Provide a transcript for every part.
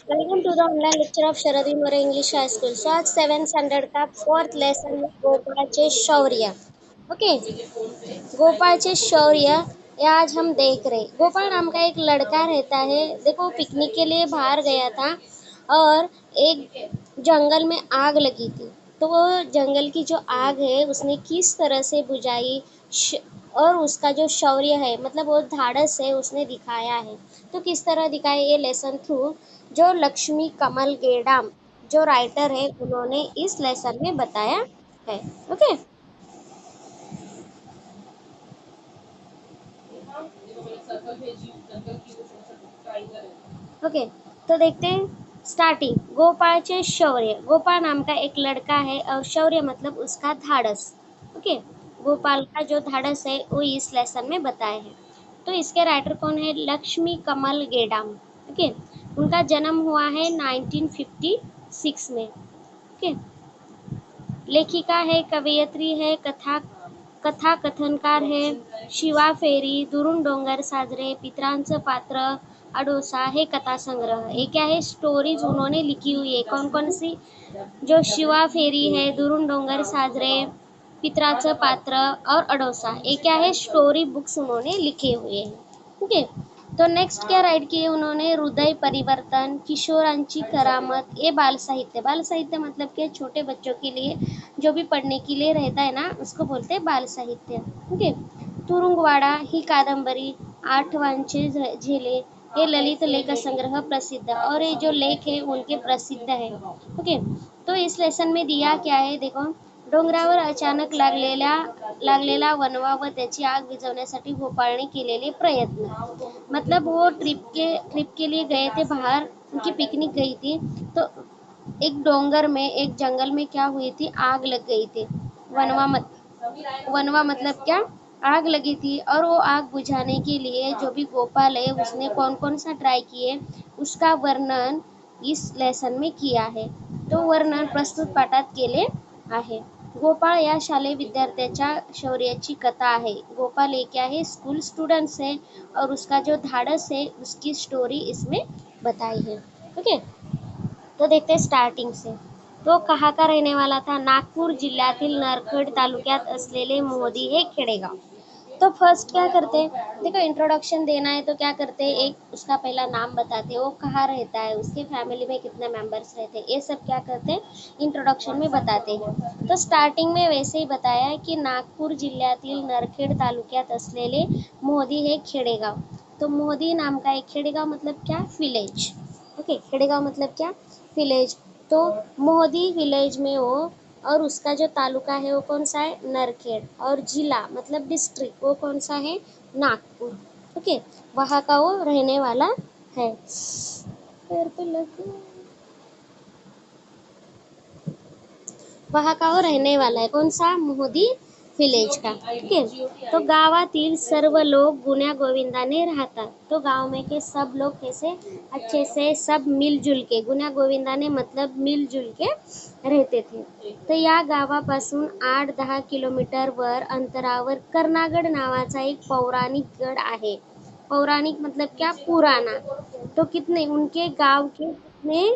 Welcome to the online lecture of Sharadi More English high school. So आज 7 standard का fourth lesson है गोपाळचे शौर्य। Okay, गोपाळचे शौर्य ये आज हम देख रहे। गोपाल नाम का एक लड़का रहता है। देखो, पिकनिक के लिए बाहर गया था और एक जंगल में आग लगी थी। तो वो जंगल की जो आग है उसने किस तरह से बुझाई और उसका जो शौर्य है मतलब वो धाड़स है उसने दिखाया है। तो किस तरह दिखाया ये लेसन थ्रू जो लक्ष्मी कमल गेडाम जो राइटर है उन्होंने इस लेसन में बताया है। ओके ओके, तो देखते हैं स्टार्टिंग। गोपाळचे शौर्य। गोपाल नाम का एक लड़का है और शौर्य मतलब उसका धाड़स। ओके, गोपाल का जो धाड़स है वो इस लेसन में बताए हैं। तो इसके राइटर कौन है? लक्ष्मी कमल गेडाम। ओके, उनका जन्म हुआ है 1956 में। ओके, लेखिका है, कवयित्री है, कथा कथनकार है। शिवा फेरी, दुरून डोंगर साजरे, पितरांचं पात्र, अडोसा हे कथा संग्रह। ये क्या है? स्टोरीज उन्होंने लिखी हुई है। कौन कौन सी? जो शिवा फेरी है, दुरून डोंगर साजरे, पितराचं पात्र और अडोसा, ये क्या है? स्टोरी बुक्स उन्होंने लिखे हुए हैं। ओके, तो नेक्स्ट क्या राइट किए उन्होंने? हृदय परिवर्तन, किशोरांची करामत, ये बाल साहित्य। बाल साहित्य मतलब क्या? छोटे बच्चों के लिए जो भी पढ़ने के लिए रहता है ना उसको बोलते हैं बाल साहित्य। ओके, तुरुंगवाडा ही कादंबरी, आठवांचे झेले, ये ललित लेख संग्रह प्रसिद्ध। और ये जो लेख है उनके प्रसिद्ध है। ओके, तो इस लेसन में दिया क्या है? देखो, डोंगरावर अचानक लागलेला वनवा व त्याची आग विझवण्यासाठी गोपाळने केलेले प्रयत्न। मतलब वो ट्रिप के लिए गए थे बाहर, उनकी पिकनिक गई थी। तो एक डोंगर में, एक जंगल में क्या हुई थी? आग लग गई थी। वनवा मतलब क्या? आग लगी थी। और वो आग बुझाने के लिए जो भी गोपाल है उसने कौन कौन सा ट्राई किए उसका वर्णन इस लेसन में किया है। तो वर्णन प्रस्तुत पाठात केले आहे। गोपाळ या शालेय विद्यार्थ्याच्या शौर्याची कथा आहे। गोपाल एक क्या है? स्कूल स्टूडेंट्स है और उसका जो धाड़स है उसकी स्टोरी इसमें बताई है। ओके, तो देखते हैं स्टार्टिंग से। तो कहाँ का रहने वाला था? नागपूर जिल्ह्यातील नरखेड तालुक्यात असलेले मोहदी हे खेडेगाव। तो फर्स्ट क्या करते हैं? देखो, इंट्रोडक्शन देना है तो क्या करते हैं? एक उसका पहला नाम बताते हैं, वो कहाँ रहता है, उसके फैमिली में कितने मेंबर्स रहते हैं, ये सब क्या करते हैं? इंट्रोडक्शन में बताते हैं। तो स्टार्टिंग में वैसे ही बताया है कि नागपूर जिल्ह्यातील नरखेड तालुक्यात असलेले मोहदी हे खेडेगाव। तो मोहदी नाम का एक खेडेगाव मतलब क्या? विलेज। ओके, खेडेगाव मतलब क्या? विलेज। तो मोहदी विलेज में वो, और उसका जो तालुका है वो कौन सा है? नरखेड़। और जिला मतलब डिस्ट्रिक्ट वो कौन सा है? नागपुर। ओके, वहाँ का वो रहने वाला है। पैर पे लग वहाँ का वो रहने वाला है। कौन सा? मोहदी विलेज का। ठीक है, तो गावातील सर्व लोग गुण्या गोविंदाने राहतात। तो गांव में के सब लोग कैसे? अच्छे से सब मिलजुल के, गुण्या गोविंदाने मतलब मिलजुल के रहते थे। तर या गावापासून 8-10 किलोमीटर वर अंतरावर कर्नागड नावाचा एक पौराणिक गड आहे। पौराणिक मतलब क्या? पुराना। तो कितने उनके गांव के कितने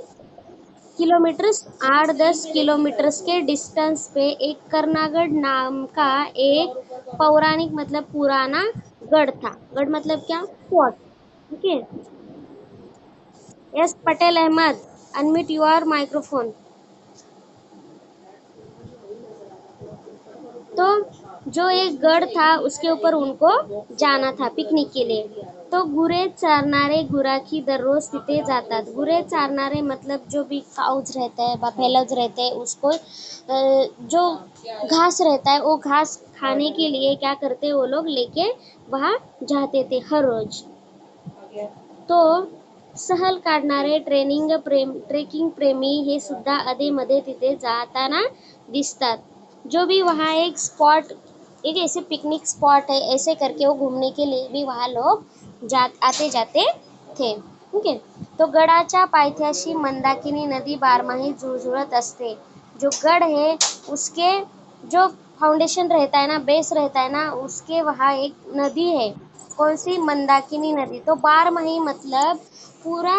किलोमीटर्स? 8-10 किलोमीटर्स के डिस्टेंस पे एक कर्नागढ़ नाम का एक पौराणिक मतलब पुराना गढ़ था। गढ़ मतलब क्या? फोर्ट। ठीक है, yes Patel Ahmed, unmute your microphone. तो जो एक गढ़ था उसके ऊपर उनको जाना था पिकनिक के लिए। तो गुरे चारणारे गुराखी दररोज तिथे जातात। गुरे चारणारे मतलब जो भी काउज रहता है, बफेलोज रहते हैं, उसको जो घास रहता है वो घास खाने के लिए क्या करते वो लोग लेके वहाँ जाते थे हर रोज। तो सहल काढणारे ट्रेकिंग प्रेमी हे सुद्धा अधेमध्ये तिथे जाताना दिसतात। जो भी वहाँ एक स्पॉट, एक ऐसे पिकनिक स्पॉट है, ऐसे करके वो घूमने के लिए भी वहाँ लोग आते जाते थे। ठीक है, तो गडाच्या पायथ्याशी मंदाकिनी नदी बारमाही झुळझुळत असते। जो गढ़ है उसके जो फाउंडेशन रहता है ना, बेस रहता है ना, उसके वहाँ एक नदी है। कौन सी? मंदाकिनी नदी। तो बारमाही मतलब पूरा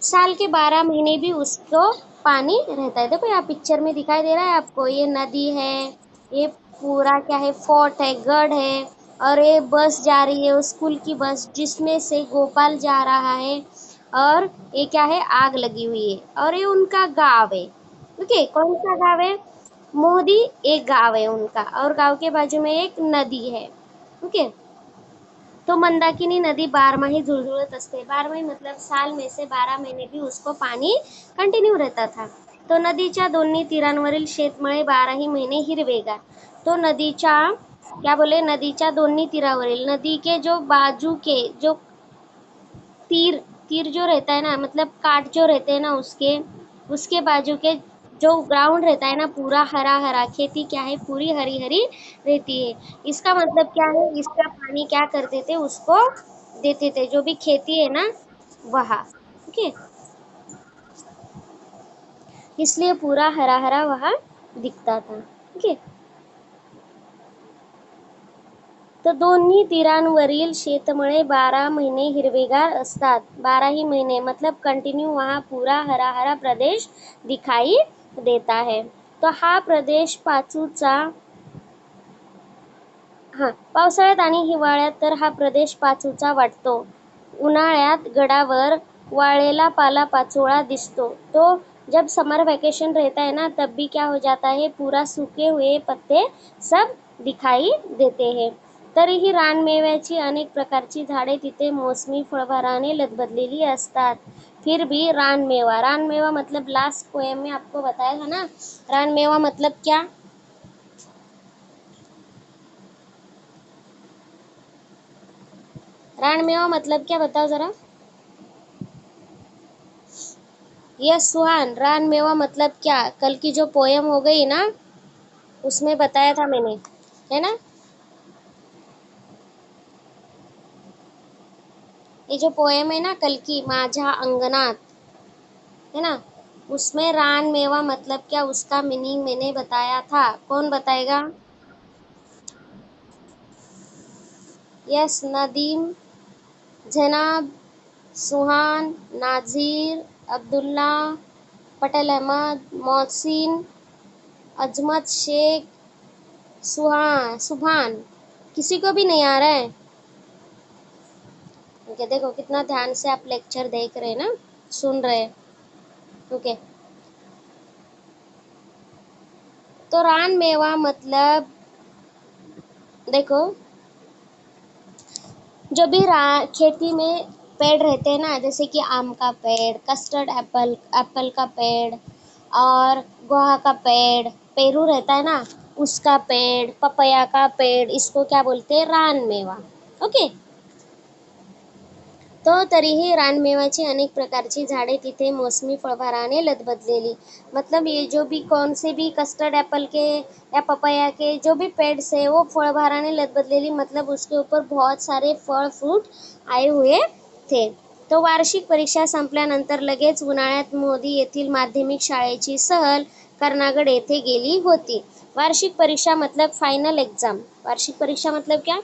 साल के 12 महीने भी उसको पानी रहता है। देखो यहाँ पिक्चर में दिखाई दे रहा है आपको, ये नदी है, ये पूरा क्या है, फोर्ट है, गढ़ है, और ये बस जा रही है, वो स्कूल की बस जिसमें से गोपाल जा रहा है, और ये क्या है, आग लगी हुई है, और ये उनका गाँव है। ओके, कौन सा गाँव है? मोदी एक गाँव है उनका, और गाँव के बाजू में एक नदी है। ओके, तो मंदाकिनी नदी बारमाही झुळझुळत असते। बारमाही मतलब साल में से 12 महीने भी उसको पाणी कंटिन्यू रहता था। तो नदीच्या दोन्ही तीरांवरील शेतमळे 12ही महिने हिरवेगार। तो नदीच्या क्या बोले, नदीच्या दोन्ही तीरावरील, नदी के जो बाजू के जो तीर, तीर जो रहता है ना, मतलब काट जो रहते हैं ना, उसके बाजू के जो ग्राउंड रहता है ना, पूरा हरा हरा, खेती क्या है, पूरी हरी हरी रहती है। इसका मतलब क्या है, इसका पानी क्या करते थे, उसको देते थे, जो भी खेती है ना वहाँ। ओके, इसलिए पूरा हरा हरा वहाँ दिखता था। ओके, तर दोन्ही तीरांवरील शेतमळे 12 महीने हिरवेगार असतात। 12 ही महीने मतलब कंटिन्यू वहाँ पूरा हरा हरा प्रदेश दिखाई देता है। तो हा प्रदेश पाचूचा, हा पावसाळ्यात आणि हिवाळ्यात तर हा प्रदेश पाचूचा वाटतो। उन्हाळ्यात गडावर वाळलेला पाला पाचोळा दिसतो। तो जब समर वैकेशन रहता है ना, तब भी क्या हो जाता है, पूरा सूखे हुए पत्ते सब दिखाई देते हैं। तरीही रानमेव्याची अनेक प्रकारची झाडे तिथे मोसमी फळभाराने लदबदलेली असतात। फिर भी रानमेवा, रानमेवा मतलब लास्ट पोएम में आपको बताया था ना, रानमेवा मतलब क्या? रानमेवा मतलब क्या, बताओ जरा। यस सुहान, रानमेवा मतलब क्या, कल की जो पोयम हो गई ना, उसमें बताया था मैंने, है ना। ये जो पोयम है ना कल की, माझ्या अंगनात, है ना, उसमें रानमेवा मतलब क्या, उसका मीनिंग मैंने बताया था। कौन बताएगा? यस नदीम, जनाब, सुहान, नाजीर, अब्दुल्ला, पटेल अहमद, मोहसिन, अजमत शेख, सुभान। किसी को भी नहीं आ रहा है? ओके, देखो कितना ध्यान से आप लेक्चर देख रहे हैं ना, सुन रहे हैं। ओके, तो रानमेवा मतलब देखो, जो भी खेती में पेड़ रहते हैं ना, जैसे कि आम का पेड़, कस्टर्ड एप्पल, एप्पल का पेड़, और गुआवा का पेड़, पेरू रहता है ना, उसका पेड़, पपया का पेड़, इसको क्या बोलते हैं, रानमेवा। ओके, तो तरीही रानमेवाची अनेक प्रकारची झाडे तिथे मोसमी फळभाराने लदबदलेली, मतलब ये जो भी कौन से भी कस्टर्ड एप्पल के या पपया के जो भी पेड्स है, वो फळभाराने लदबदलेली मतलब उसके ऊपर बहुत सारे फळ फ्रूट आए हुए थे। तो वार्षिक परीक्षा संपल्यानंतर लगेच उन्हाळ्यात मोदी येथील माध्यमिक शाळेची सहल कर्नागड येथे गेली होती। वार्षिक परीक्षा मतलब फाइनल एग्जाम, वार्षिक परीक्षा मतलब क्या,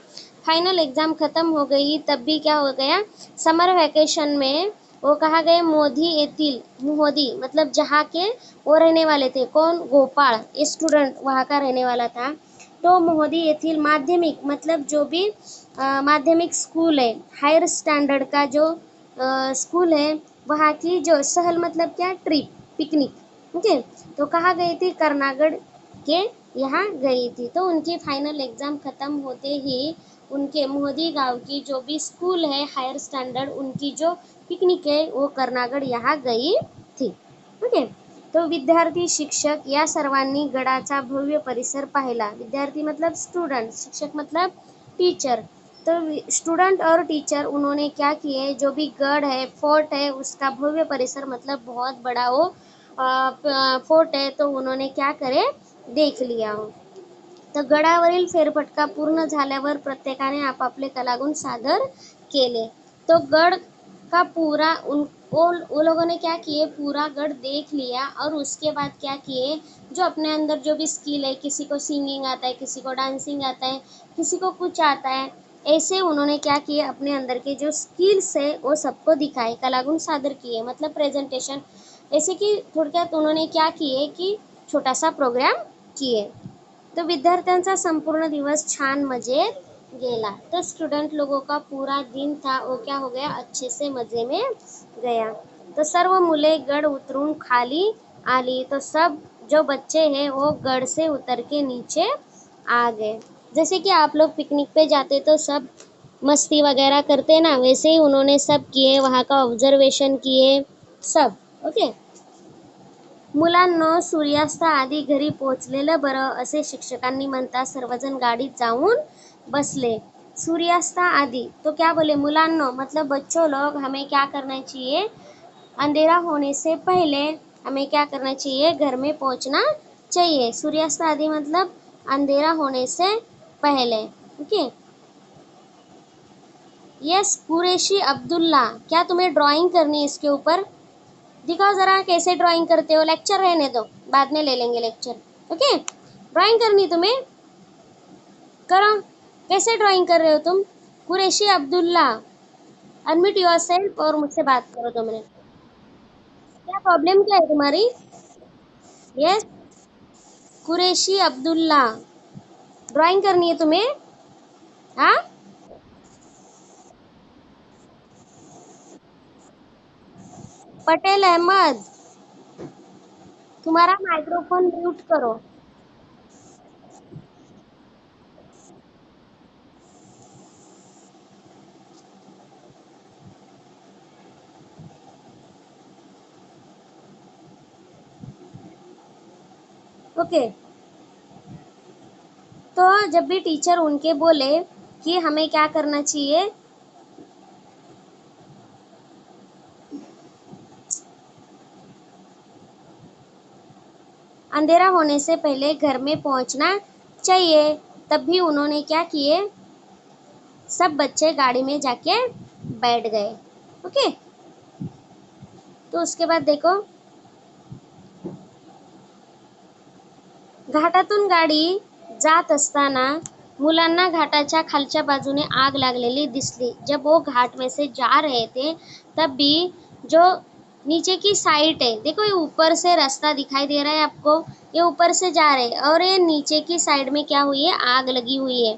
फाइनल एग्जाम खत्म हो गई, तब भी क्या हो गया, समर वैकेशन में वो कहाँ गए, मोदी येतील, मोदी मतलब जहाँ के वो रहने वाले थे, कौन, गोपाल, स्टूडेंट वहाँ का रहने वाला था। तो मोदी येथील माध्यमिक मतलब जो भी माध्यमिक स्कूल है, हायर स्टैंडर्ड का जो स्कूल है, वहाँ की जो सहल मतलब क्या, ट्रिप, पिकनिक। ओके, तो कहाँ गई थी, कर्नागढ़ के यहाँ गई थी। तो उनकी फाइनल एग्जाम खत्म होते ही उनके मोदी गांव की जो भी स्कूल है हायर स्टैंडर्ड, उनकी जो पिकनिक है वो कर्नागढ़ यहाँ गई थी। ओके, तो विद्यार्थी शिक्षक या सर्वांनी गडाचा भव्य परिसर पाहिला। विद्यार्थी मतलब स्टूडेंट, शिक्षक मतलब टीचर। तो स्टूडेंट और टीचर उन्होंने क्या किए, जो भी गढ़ है, फोर्ट है, उसका भव्य परिसर मतलब बहुत बड़ा वो फोर्ट है, तो उन्होंने क्या करे, देख लिया हो। तर गडावरील फेरफटका पूर्ण झाल्यावर प्रत्येकाने आपापले कलागुण सादर केले। तो गढ़ का पूरा वो लोगों ने क्या किए, पूरा गढ़ देख लिया, और उसके बाद क्या किए, जो अपने अंदर जो भी स्किल है, किसी को सिंगिंग आता है, किसी को डांसिंग आता है, किसी को कुछ आता है, ऐसे उन्होंने क्या किए, अपने अंदर के जो स्किल्स है वो सबको दिखाए, कलागुण सादर किए, मतलब प्रेजेंटेशन। ऐसे कि थोडक्यात उन्होंने क्या किए की छोटासा प्रोग्राम किए. तो विद्यार्थ्यांचा संपूर्ण दिवस छान मजेत गेला. तो स्टूडेंट लोगों का पूरा दिन था वो क्या हो गया, अच्छे से मजे में गया. तो सर्व मुले गढ़ उतरून खाली आली. तो सब जो बच्चे हैं वो गढ़ से उतर के नीचे आ गए. जैसे कि आप लोग पिकनिक पे जाते तो सब मस्ती वगैरह करते ना, वैसे ही उन्होंने सब किए, वहाँ का ऑब्जर्वेशन किए सब. ओके. मुलांनो, सूर्यास्त आधी घरी पोहोचलेलं बरं असे शिक्षकांनी म्हणता सर्वजण गाडीत जाऊन बसले. सूर्यास्त आधी तो क्या बोले, मुलांनो मतलब बच्चों लोग, हमें क्या करना चाहिए, अंधेरा होने से पहले हमें क्या करना चाहिए, घर में पहुंचना चाहिए. सूर्यास्त आदि मतलब अंधेरा होने से पहले. ओके. यस कुरैशी अब्दुल्ला, क्या तुम्हें ड्राइंग करनी है इसके ऊपर? दिखाओ जरा कैसे ड्राइंग करते हो. लेक्चर रहने दो, बाद में ले लेंगे लेक्चर. ओके. ड्राइंग करनी तुम्हें, करो. कैसे ड्राइंग कर रहे हो तुम? कुरैशी अब्दुल्ला, अनम्यूट योरसेल्फ और मुझसे बात करो 2 मिनट. क्या प्रॉब्लम क्या है तुम्हारी? यस कुरैशी अब्दुल्ला, ड्राइंग करनी है तुम्हें? हाँ. पटेल अहमद, तुम्हारा माइक्रोफोन म्यूट करो. ओके. तो जब भी टीचर उनके बोले कि हमें क्या करना चाहिए, अंधेरा होने से पहले घर में पहुंचना चाहिए, तब भी उन्होंने क्या किए, सब बच्चे गाड़ी में जाके बैठ गए. ओके. तो उसके बाद देखो, घाटातून गाडी जात असताना मुलांना घाटाच्या खालच्या बाजूने आग लागलेली दिसली. जब वो घाट में से जा रहे थे तब भी जो नीचे की साइड है, देखो ये ऊपर से रास्ता दिखाई दे रहा है आपको, ये ऊपर से जा रहे हैं और ये नीचे की साइड में क्या हुई है, आग लगी हुई है.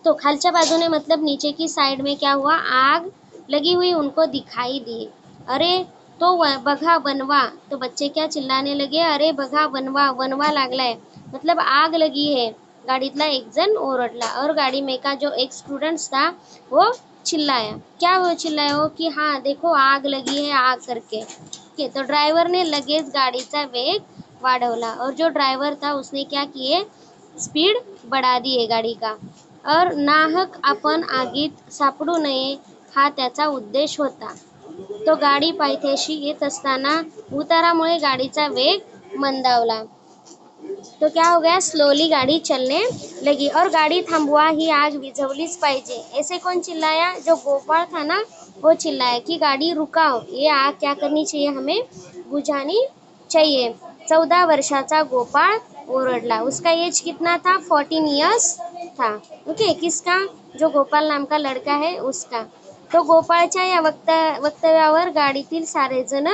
तो खालच्या बाजूने मतलब नीचे की साइड में क्या हुआ, आग लगी हुई उनको दिखाई दी. अरे तो बघा बनवा, तो बच्चे क्या चिल्लाने लगे, अरे बघा बनवा, बनवा लागलाय, मतलब आग लगी है. गाडीतला एक जण ओरडला और गाड़ी में का जो एक स्टूडेंट्स था वो चिल्लाया. क्या वो चिल्लाया हो कि हाँ देखो आग लगी है, आग करके. ओके. तो ड्राइवर ने लगेच गाडीचा वेग वाढवला और जो ड्राइवर था उसने क्या किए, स्पीड बढ़ा दी है गाड़ी का. और नाहक आपण आगीत सापडू नये हा त्याचा उद्देश होता. तो गाडी पायथ्याशी येत असताना उतारामुळे गाडीचा वेग मंदावला. तो क्या हो गया, स्लोली गाड़ी चलने लगी और गाड़ी थांबवा, ही आग विझवलीच पाहिजे. ऐसे कौन चिल्लाया, जो गोपाळ था ना वो चिल्लाया कि गाड़ी रुकाओ, ये आग क्या करनी चाहिए, हमें बुझानी चाहिए. 14 वर्षाचा गोपाळ ओरडला. उसका एज कितना था, 14 years था. ओके. किसका, जो गोपाल नाम का लड़का है उसका. तो गोपाळच्या या वक्तव्यावर गाडीतील सारे जण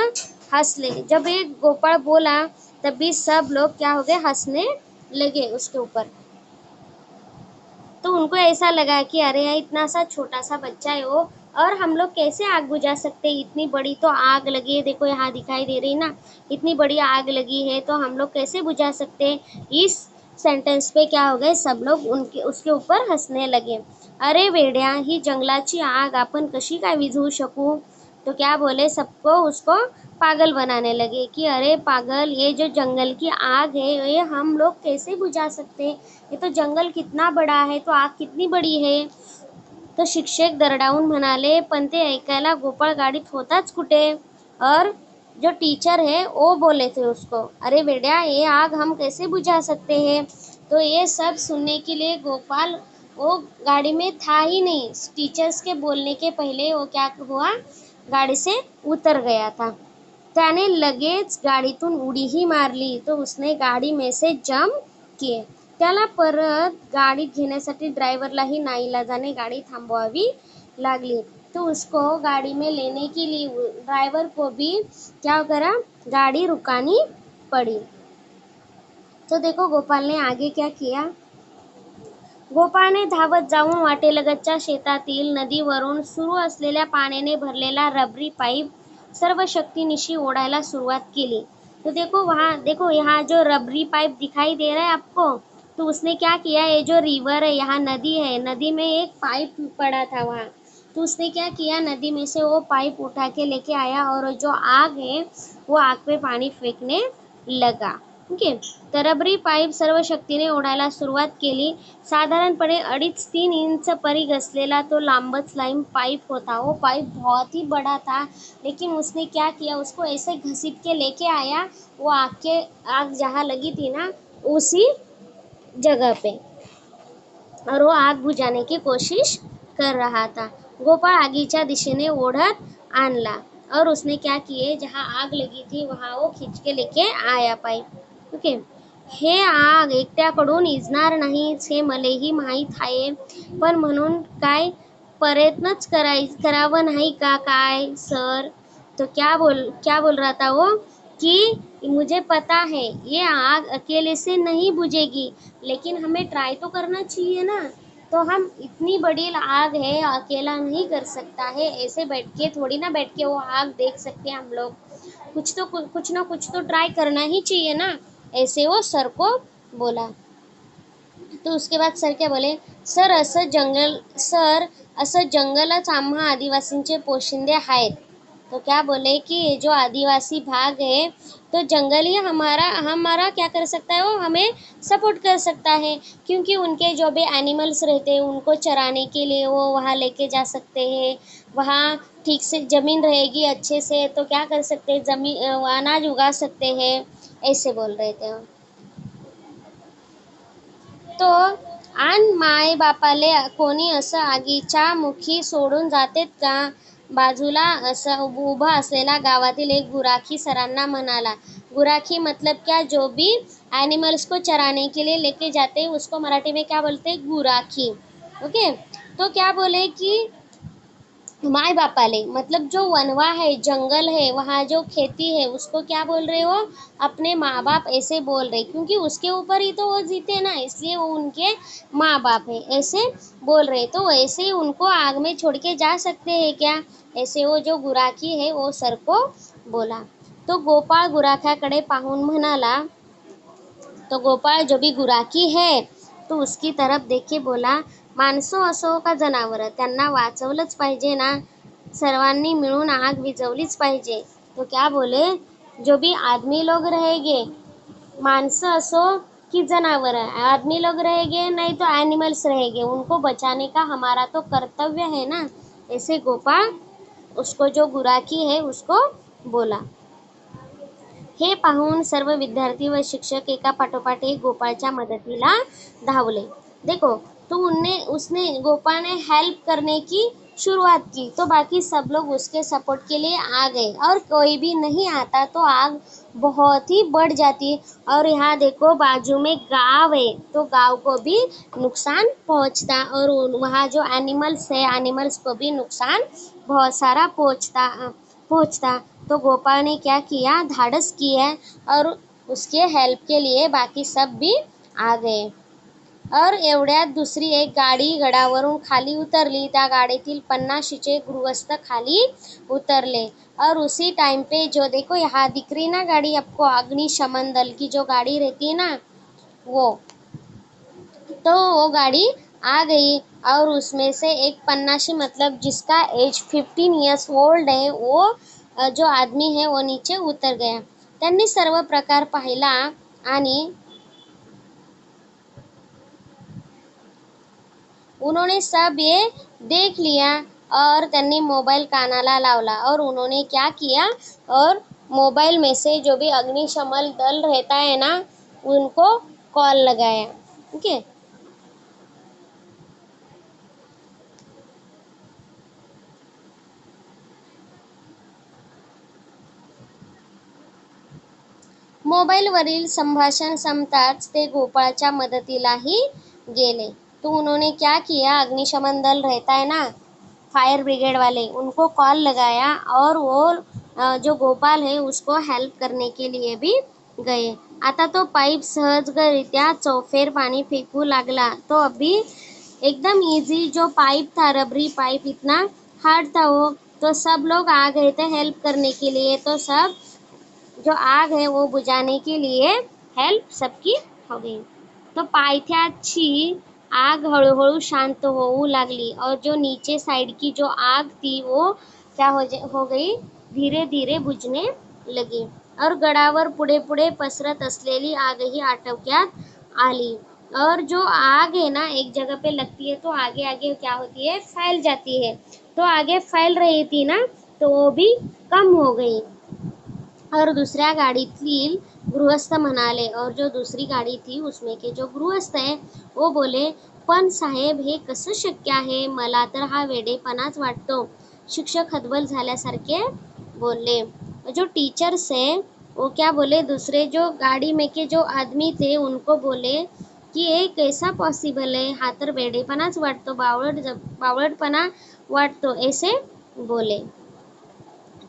हंसले. जब एक गोपाळ बोला तभी सब लोग क्या हो गए, हंसने लगे उसके ऊपर. तो उनको ऐसा लगा कि अरे यार इतना सा छोटा सा बच्चा है वो, और हम लोग कैसे आग बुझा सकते, इतनी बड़ी तो आग लगी है, देखो यहाँ दिखाई दे रही ना, इतनी बड़ी आग लगी है तो हम लोग कैसे बुझा सकते. इस सेंटेंस पे क्या हो गए, सब लोग उनके उसके ऊपर हंसने लगे. अरे वेड्या, ही जंगलाची आग आपण कशी काय विझवू शकू. तो क्या बोले, सबको उसको पागल बनाने लगे कि अरे पागल, ये जो जंगल की आग है ये हम लोग कैसे बुझा सकते, ये तो जंगल कितना बड़ा है, तो आग कितनी बड़ी है. तो शिक्षक दरडावून म्हणाले, पण ते ऐकायला गोपाळ गाडीत होताच कुठे. और जो टीचर है वो बोले थे उसको, अरे बेटा ये आग हम कैसे बुझा सकते हैं. तो ये सब सुनने के लिए गोपाल वो गाड़ी में था ही नहीं. टीचर्स के बोलने के पहले वो क्या हुआ, गाड़ी से उतर गया था. त्याने लगेच गाडीतून उडीही मारली. तो उसने गाड़ी में से जंप किए. त्याला परत गाड़ी घेण्यासाठी ड्राइवरलाही नाईलाजाने गाड़ी थांबवावी लागली। तो उसको गाड़ी में लेने के लिए ड्राइवर को भी क्या करा, गाड़ी रुकानी पड़ी। तो देखो गोपाल ने आगे क्या किया। गोपाळने धावत जाऊन वाटेलगतच्या शेतातील नदीवरून सुरू असलेल्या पाण्याने भरलेला रबरी पाईप सर्व शक्तिनिशी ओढायला सुरुवात केली। तो देखो वहाँ देखो, यहाँ जो रबरी पाइप दिखाई दे रहा है आपको, तो उसने क्या किया, ये जो रिवर है, यहाँ नदी है, नदी में एक पाइप पड़ा था वहाँ, तो उसने क्या किया, नदी में से वो पाइप उठा के लेके आया और जो आग है वो आग पे पानी फेंकने लगा। ओके, तर रबरी पाईप सर्व शक्तीने ओढायला सुरुवात केली। साधारणपणे 2.5-3 इंच परी घसलेला तो लांबच लाइन पाइप होता। वो पाइप बहुत ही बड़ा था, लेकिन उसने क्या किया, उसको ऐसे घसीट के लेके आया, वो आग जहाँ लगी थी ना, उसी जगह पे, और वो आग बुझाने की कोशिश कर रहा था। गोपाळ आगीच्या दिशेने ओढत आणला और उसने क्या किए, जहाँ आग लगी थी वहाँ वो खींच के लेके आया पाईप। ओके, हे आग एकट्याकडून इजणार नाहीच हे मलाही माहीत आहे, पण म्हणून काय प्रयत्नच करावं नाही का काय सर। तो क्या बोल रहा था वो कि मुझे पता है ये आग अकेले से नहीं बुझेगी, लेकिन हमें ट्राई तो करना चाहिए ना। तो हम इतनी बड़ी आग है, अकेला नहीं कर सकता है, ऐसे बैठ के थोड़ी ना बैठ के वो आग देख सकते हैं हम लोग, कुछ ना कुछ तो ट्राई करना ही चाहिए ना, ऐसे वो सर को बोला। तो उसके बाद सर क्या बोले, सर असं जंगलच आम्हा आदिवासींचे पोशिंदे आहेत। तो क्या बोले कि ये जो आदिवासी भाग है, तो जंगल ही हमारा क्या कर सकता है, वो हमें सपोर्ट कर सकता है, क्योंकि उनके जो भी एनिमल्स रहते हैं उनको चराने के लिए वो वहाँ लेके जा सकते हैं। वहाँ ठीक से ज़मीन रहेगी अच्छे से, तो क्या कर सकते हैं, अनाज उगा सकते हैं, ऐसे बोल रहे थे। तो आन माय बापाले कोणी असं आगीच्या मुखी सोडून जातेत का। बाजूला असं उभा असलेला गावातील एक गुराखी सरांना म्हणाला। गुराखी मतलब क्या, जो भी एनिमल्स को चराने के लिए लेके जाते हैं उसको मराठी में क्या बोलते हैं, गुराखी। ओके, तो क्या बोले कि माय बापाले मतलब जो वनवा है, जंगल है, वहाँ जो खेती है, उसको क्या बोल रहे हो, अपने माँ बाप ऐसे बोल रहे, क्योंकि उसके ऊपर ही तो वो जीते ना, इसलिए वो उनके माँ बाप है, ऐसे बोल रहे। तो वैसे ही उनको आग में छोड़ के जा सकते हैं क्या, ऐसे वो जो गुराखी है वो सर को बोला। तो गोपाळ गुराख्याकडे पाहून म्हणाला, तो गोपाळ जो भी गुराखी है तो उसकी तरफ देख के बोला, माणसो असो का जनावरं, त्यांना वाचवलंच पाहिजे ना, सर्वांनी मिळून आग विझवलीच पाहिजे। तो क्या बोले, जो भी आदमी लोग रहेंगे, माणसं असो कि जानवर, आदमी लोग रहेंगे नहीं तो एनिमल्स रहेंगे, उनको बचाने का हमारा तो कर्तव्य है ना, ऐसे गोपाळ उसको जो गुराखी है उसको बोला। हे पाहून सर्व विद्यार्थी व शिक्षक एका पाठोपाठ एक गोपाळच्या मदतीला धावले। देखो, तो उसने गोपाल ने हेल्प करने की शुरुआत की, तो बाकी सब लोग उसके सपोर्ट के लिए आ गए, और कोई भी नहीं आता तो आग बहुत ही बढ़ जाती। और यहाँ देखो बाजू में गांव है, तो गांव को भी नुकसान पहुंचता, और वहाँ जो एनिमल्स है, एनिमल्स को भी नुकसान बहुत सारा पहुंचता। तो गोपाल ने क्या किया, धाड़स किया, और उसके हेल्प के लिए बाकी सब भी आ गए। और एवढ्यात दुसरी एक गाडी गडावरून खाली उतरली, त्या गाडीतील 50शीचे गृहस्थ खाली उतरले। और उसी टाइम पे जो देखो यहाँ दिख रही ना गाड़ी आपको, अग्निशमन दल की जो गाड़ी रहती है ना, वो तो वो गाड़ी आ गई, और उसमें से एक 50शी मतलब जिसका एज 15 ईयर्स ओल्ड है, वो जो आदमी है वो नीचे उतर गया। त्यांनी सर्व प्रकार पाहिला आणि उन्होंने सब ये देख लिया, और त्यांनी मोबाइल कानाला लावला, और उन्होंने क्या किया, और मोबाइल में से जो भी अग्निशमन दल रहता है ना, उनको कॉल लगाया। ओके, मोबाईलवरील संभाषण संपताच ते गोपाळच्या मदतीलाही गेले। तो उन्होंने क्या किया, अग्निशमन दल रहता है ना, फायर ब्रिगेड वाले, उनको कॉल लगाया और वो जो गोपाल है उसको हेल्प करने के लिए भी गए। आता तो पाईप सहजगरित्या चौफेर पाणी फेकू लागला। तो अभी एकदम इजी जो पाइप था, रबरी पाइप, इतना हार्ड था वो, तो सब लोग आ गए थे हेल्प करने के लिए। तो सब जो आग है वो बुझाने के लिए हेल्प सबकी हो गई। तो पायथ्याची आग हळूहळू शांत होऊ लागली और जो नीचे साइड की जो आग थी वो क्या हो गई, धीरे धीरे बुझने लगी और गडावर पुढे पुढे पसरत असलेली आगही आटोक्यात आली। और जो आग है ना एक जगह पे लगती है तो आगे आगे क्या होती है, फैल जाती है। तो आगे फैल रही थी ना तो वो भी कम हो गई। और दुसऱ्या गाडीतील गृहस्थ म्हणाले, और जो दूसरी गाडी थी उसमें के जो गृहस्थ है वो बोले, पण साहेब हे कसं शक्य आहे, मला तर हा वेडेपणाच वाटतो। शिक्षक हतबल झाल्यासारखे बोलले। जो टीचर्स है वो क्या बोले, दूसरे जो गाड़ी में के जो आदमी थे उनको बोले की हे कैसा पॉसिबल है, हा तर वेडेपणाच वाटतो, बावळटपणा वाटतो, ऐसे बोले।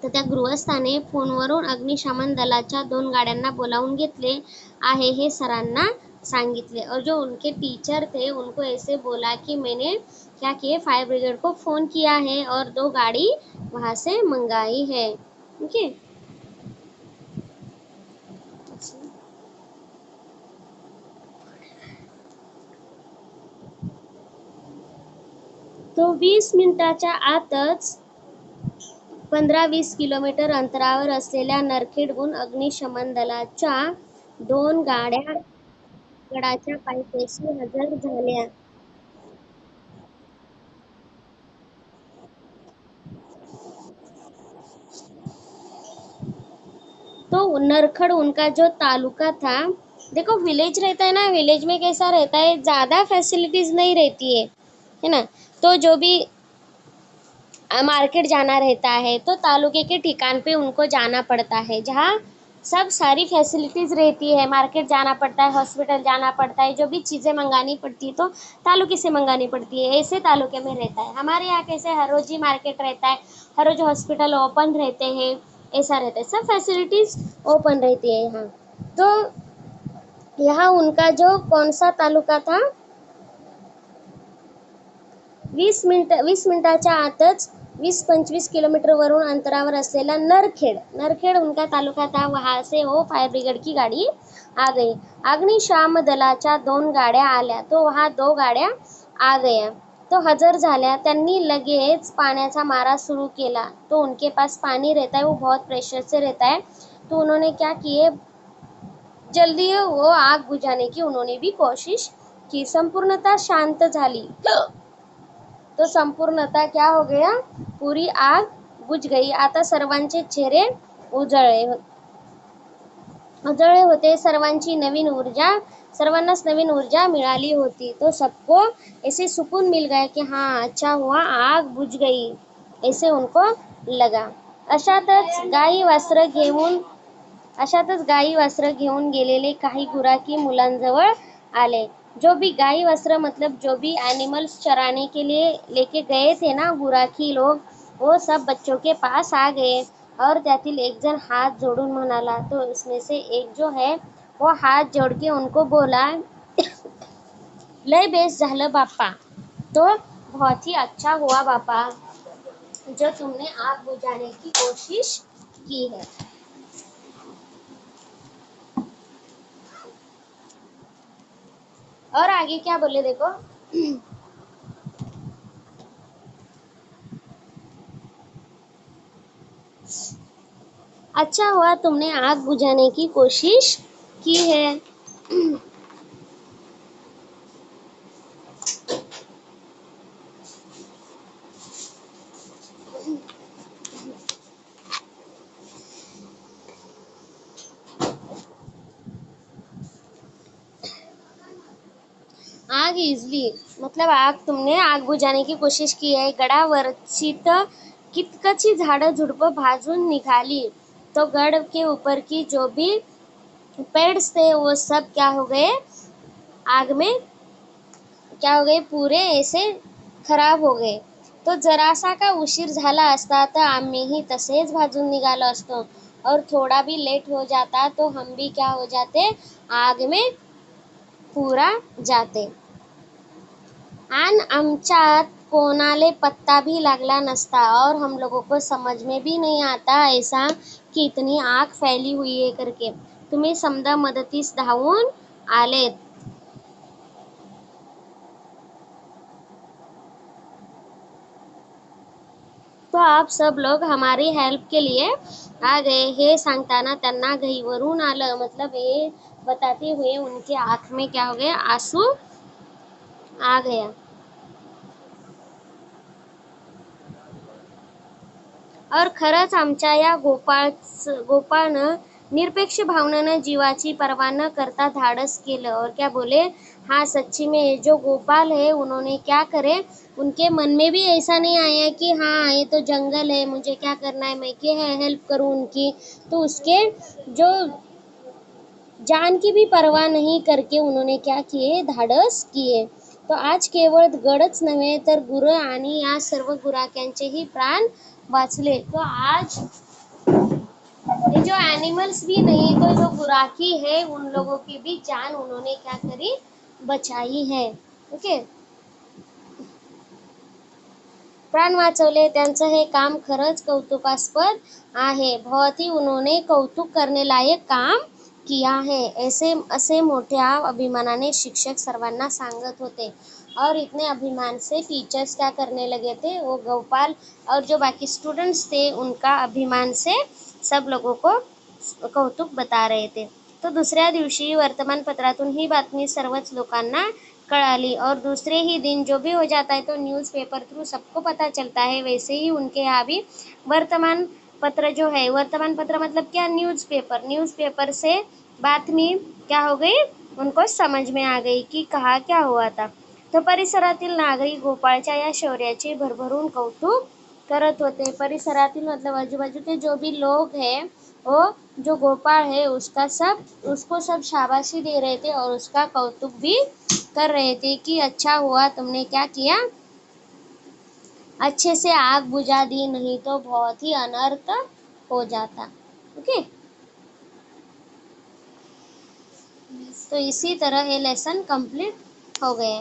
तर त्या गृहस्थाने फोनवरून अग्निशमन दलाच्या 2 गाड्यांना बोलावून घेतले आहे हे सरांना सांगितले। और जो उनके टीचर थे उनको ऐसे बोला कि मैंने क्या किया, फायर ब्रिगेड को फोन किया है और 2 गाड़ी वहां से मंगाई है। ओके, तो 20 मिनिटाच्या आतच 15-20 किलोमीटर अंतरावर असलेल्या नरखेडहून अग्निशमन दलाच्या 2 गाड्या गडाच्या पायथ्याशी हजर झाल्या। तो नरखड़ उनका जो तालुका था, देखो विलेज रहता है ना, विलेज में कैसा रहता है, ज़्यादा फैसिलिटीज़ नहीं रहती है ना। तो जो भी मार्केट जाना रहता है तो तालुके के ठिकान पे उनको जाना पड़ता है, जहाँ सब सारी फैसिलिटीज़ रहती है। मार्केट जाना पड़ता है, हॉस्पिटल जाना पड़ता है, जो भी चीज़ें मंगानी पड़ती है तो तालुके से मंगानी पड़ती है, ऐसे तालुके में रहता है। हमारे यहाँ कैसे हर रोज ही मार्केट रहता है, हर रोज हॉस्पिटल ओपन रहते हैं, ऐसा रहता है, सब फैसिलिटीज़ ओपन रहती है यहाँ। तो यहाँ उनका जो कौन सा तालुका था, 20 मिनिटाच्या आतच 20-25 किलोमीटर वरून अंतरावर असलेला नरखेड उनका तालुका था, वहां से वो फायर ब्रिगेड की गाड़ी आ गई। अग्निशामक दलाच्या 2 गाड्या आल्या, तो वहां 2 गाड्या आ गया, तो हजर झाल्या। त्यांनी लगेच पाण्याचा मारा शुरू केला। तो उनके पास पानी रहता है, वो बहुत प्रेशर से रहता है। तो उन्होंने क्या किए, जल्दी वो आग बुझाने की उन्होंने भी कोशिश की। संपूर्णतः शांत झाली, तो संपूर्णतः क्या हो गया, पूरी आग बुझ गई। आता सर्वांचे चेहरे उजळले होते, सर्वांनाच नवीन ऊर्जा मिळाली होती। तो सबको ऐसे सुकून मिल गया कि हाँ अच्छा हुआ आग बुझ गई, ऐसे उनको लगा। अशातच गायी वस्त्र घेऊन गेलेले काही गुराखी मुलांजवळ आले। जो भी गाय वस्त्र मतलब जो भी एनिमल्स चराने के लिए लेके गए थे ना गुराखी लोग, वो सब बच्चों के पास आ गए। और त्यातील एक जन हाथ जोड़ून म्हणाला, तो इसमें से एक जो है वो हाथ जोड़ के उनको बोला, लय बेस झालं बापा, तो बहुत ही अच्छा हुआ बापा जो तुमने आग बुझाने की कोशिश की है। और आगे क्या बोले देखो, अच्छा हुआ तुमने आग बुझाने की कोशिश की है। आग इजली मतलब तुमने आग बुझाने की कोशिश की आहे। गडावरची तर कितकची झाडं झुडपं भाजून निघाली। तो गढ़ के ऊपर की जो भी पेड़ थे वो सब क्या हो गए, आग में क्या हो गए, पूरे ऐसे खराब हो गए. तो जरासा का उशीर झाला असता तर आम्हीही तसेच भाजून निघालो असतो, और थोड़ा भी लेट हो जाता तो हम भी क्या हो जाते, आग में पूरा जाते. आणि आमच्यात कोणाले पत्ता भी लागला नसता, और हम लोगों को समझ में भी नहीं आता ऐसा कि इतनी आग फैली हुई है करके. तुम्ही समजा मदतीस धावून आलेत. तो आप सब लोग हमारी हेल्प के लिए आ गए. हे सांगताना त्यांना घाईवरून आलं, मतलब हे बताते हुए उनके आंख में क्या हो गया, आंसू आ गया. और खरंच आमच्या या गोपाळनं निरपेक्ष भावनेनं जीवाची पर्वा न करता धाडस केलं. और क्या बोले, हाँ सच्ची में जो गोपाल है उन्होंने क्या करे, उनके मन में भी ऐसा नहीं आया कि हाँ ये तो जंगल है, मुझे क्या करना है, मैं क्या हेल्प करूँ उनकी. तो उसके जो जान की भी परवा नहीं करके उन्होंने क्या किए, धाडस किए. तो आज केवळ गडच नव्हे तर गुरं आणि या सर्व गुराख्यांचेही प्राण वाचले. तो आज ये जो एनिमल्स भी नहीं, तो जो गुराखी है उन लोगों की भी जान उन्होंने क्या करी, बचाई है. ओके, प्राण वाचवले, त्यांचं हे काम खरंच कौतुकास्पद आहे. बहुत ही उन्होंने कौतुक करने लायक काम किया है, ऐसे असे मोठ्या अभिमानाने शिक्षक सर्वांना सांगत होते. और इतने अभिमान से टीचर्स क्या करने लगे थे, वो गोपाल और जो बाकी स्टूडेंट्स थे उनका अभिमान से सब लोगों को कौतुक बता रहे थे. तो दुसऱ्या दिवशी वर्तमानपत्रातून ही बातमी सर्वच लोकांना कळाली. और दूसरे ही दिन जो भी हो जाता है तो न्यूज़पेपर थ्रू सबको पता चलता है. वैसे ही उनके यहाँ भी वर्तमान पत्र जो है, वर्तमान पत्र मतलब क्या, न्यूज़पेपर से बातमी क्या हो गई, उनको समझ में आ गई की कहा क्या हुआ था. तो परिसरातील नागरिक गोपाळच्या या शौर्याचे भरभरून कौतुक करत होते. परिसरातील मतलब आजूबाजू के जो भी लोग हैं वो जो गोपाल है उसको सब शाबाशी दे रहे थे और उसका कौतुक भी कर रहे थे कि अच्छा हुआ तुमने क्या किया, अच्छे से आग बुझा दी, नहीं तो बहुत ही अनर्थ हो जाता. ओके, तो इसी तरह ये लेसन कंप्लीट हो गए.